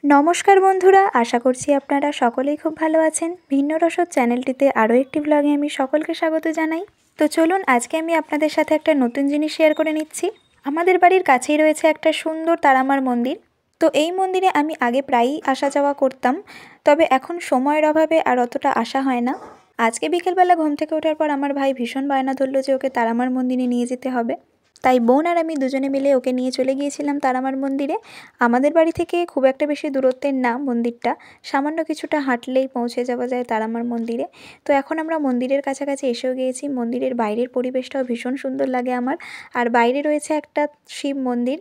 নমস্কার বন্ধুরা, আশা করছি আপনারা সকলেই খুব ভালো আছেন। ভিন্ন রসদ চ্যানেলটিতে আরও একটি ব্লগে আমি সকলকে স্বাগত জানাই। তো চলুন আজকে আমি আপনাদের সাথে একটা নতুন জিনিস শেয়ার করে নিচ্ছি। আমাদের বাড়ির কাছেই রয়েছে একটা সুন্দর তারামার মন্দির। তো এই মন্দিরে আমি আগে প্রায়ই আসা যাওয়া করতাম, তবে এখন সময়ের অভাবে আর অতটা আসা হয় না। আজকে বিকেলবেলা ঘুম থেকে ওঠার পর আমার ভাই ভীষণ বায়না ধরল যে ওকে তারামার মন্দিরে নিয়ে যেতে হবে। তাই বোন আর আমি দুজনে মিলে ওকে নিয়ে চলে গিয়েছিলাম তারামার মন্দিরে। আমাদের বাড়ি থেকে খুব একটা বেশি দূরত্বের না মন্দিরটা, সামান্য কিছুটা হাঁটলেই পৌঁছে যাওয়া যায় তারামার মন্দিরে। তো এখন আমরা মন্দিরের কাছাকাছি এসেও গিয়েছি। মন্দিরের বাইরের পরিবেশটাও ভীষণ সুন্দর লাগে আমার। আর বাইরে রয়েছে একটা শিব মন্দির,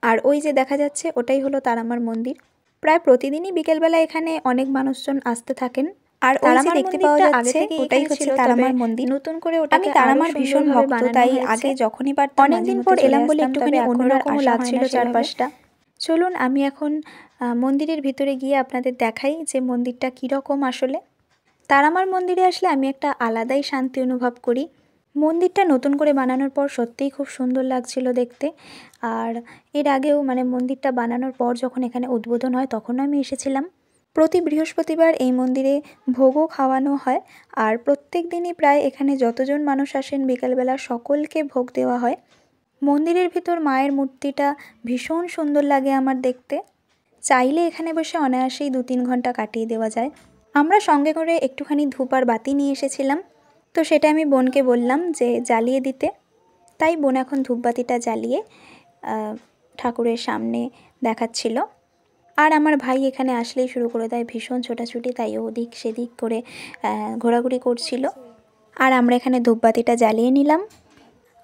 আর ওই যে দেখা যাচ্ছে ওটাই হলো তারামার মন্দির। প্রায় প্রতিদিনই বিকেলবেলা এখানে অনেক মানুষজন আসতে থাকেন। আর ওই যে দেখতে পাওয়া যাচ্ছে ওটাই হচ্ছে তারামার মন্দির। নতুন করে ওটাকে তারামার ভীষণ ভক্ত, তাই আগে যখনই পারতাম অনেকদিন পর এলাম বলে একটুখানি অন্যরকমও লাগছিল চারপাশটা। চলুন আমি এখন মন্দিরের ভিতরে গিয়ে আপনাদের দেখাই যে মন্দিরটা কীরকম আসলে। তারামার মন্দিরে আসলে আমি একটা আলাদাই শান্তি অনুভব করি। মন্দিরটা নতুন করে বানানোর পর সত্যিই খুব সুন্দর লাগছিল দেখতে। আর এর আগেও মন্দিরটা বানানোর পর যখন এখানে উদ্বোধন হয় তখনও আমি এসেছিলাম। প্রতি বৃহস্পতিবার এই মন্দিরে ভোগও খাওয়ানো হয়। আর প্রত্যেক দিনই প্রায় এখানে যতজন মানুষ আসেন বিকালবেলা সকলকে ভোগ দেওয়া হয়। মন্দিরের ভিতর মায়ের মূর্তিটা ভীষণ সুন্দর লাগে আমার দেখতে। চাইলে এখানে বসে অনায়াসেই 2-3 ঘন্টা কাটিয়ে দেওয়া যায়। আমরা সঙ্গে করে একটুখানি ধূপ আর বাতি নিয়ে এসেছিলাম, তো সেটা আমি বোনকে বললাম যে জ্বালিয়ে দিতে। তাই বোন এখন ধূপবাতিটা জ্বালিয়ে ঠাকুরের সামনে দেখাচ্ছিল। আর আমার ভাই এখানে আসলেই শুরু করে দেয় ভীষণ ছোটাছুটি, তাই ওদিক সেদিক করে ঘোরাঘুরি করছিল। আর আমরা এখানে ধূপবাতিটা জ্বালিয়ে নিলাম।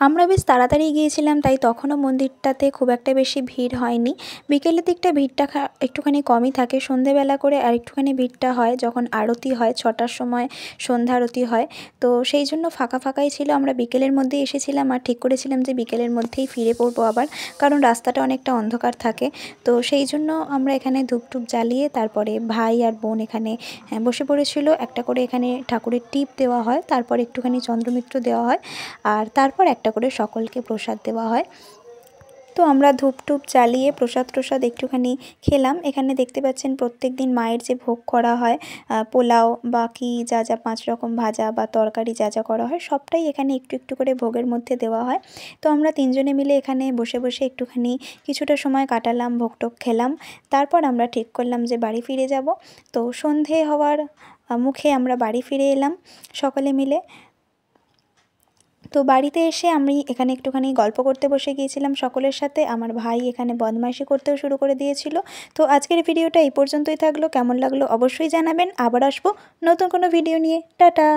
আমরা বেশ তাড়াতাড়ি গিয়েছিলাম, তাই তখনও মন্দিরটাতে খুব একটা বেশি ভিড় হয়নি। বিকেলের দিকটা ভিড়টা একটুখানি কমই থাকে, সন্ধেবেলা করে আর একটুখানি ভিড়টা হয় যখন আরতি হয় 6টার সময়, সন্ধ্যা আরতি হয়। তো সেই জন্য ফাঁকা ফাঁকাই ছিল। আমরা বিকেলের মধ্যেই এসেছিলাম আর ঠিক করেছিলাম যে বিকেলের মধ্যেই ফিরে পড়বো আবার, কারণ রাস্তাটা অনেকটা অন্ধকার থাকে। তো সেই জন্য আমরা এখানে ধূপটুপ জ্বালিয়ে তারপরে ভাই আর বোন এখানে বসে পড়েছিল। একটা করে এখানে ঠাকুরের টিপ দেওয়া হয়, তারপর একটুখানি চন্দ্রমিত্র দেওয়া হয়, আর তারপর একটা করে সকলকে প্রসাদ দেওয়া হয়। তো আমরা ধূপটুপ জ্বালিয়ে প্রসাদ একটুখানি খেলাম। এখানে দেখতে পাচ্ছেন প্রত্যেক দিন মায়ের যে ভোগ করা হয়, পোলাও বাকি যা 5 রকম ভাজা বা তরকারি যা করা হয় সবটাই এখানে একটু একটু করে ভোগের মধ্যে দেওয়া হয়। তো আমরা 3 জনে মিলে এখানে বসে বসে একটুখানি কিছুটা সময় কাটালাম, ভোগটোগ খেলাম। তারপর আমরা ঠিক করলাম যে বাড়ি ফিরে যাব। তো সন্ধে হওয়ার মুখে আমরা বাড়ি ফিরে এলাম সকলে মিলে। তো বাড়িতে এসে আমি এখানে একটুখানি গল্প করতে বসে গিয়েছিলাম সকলের সাথে। আমার ভাই এখানে বদমাইশি করতেও শুরু করে দিয়েছিল। তো আজকের ভিডিওটা এই পর্যন্তই থাকলো। কেমন লাগলো অবশ্যই জানাবেন। আবার আসবো নতুন কোনো ভিডিও নিয়ে। টাটা।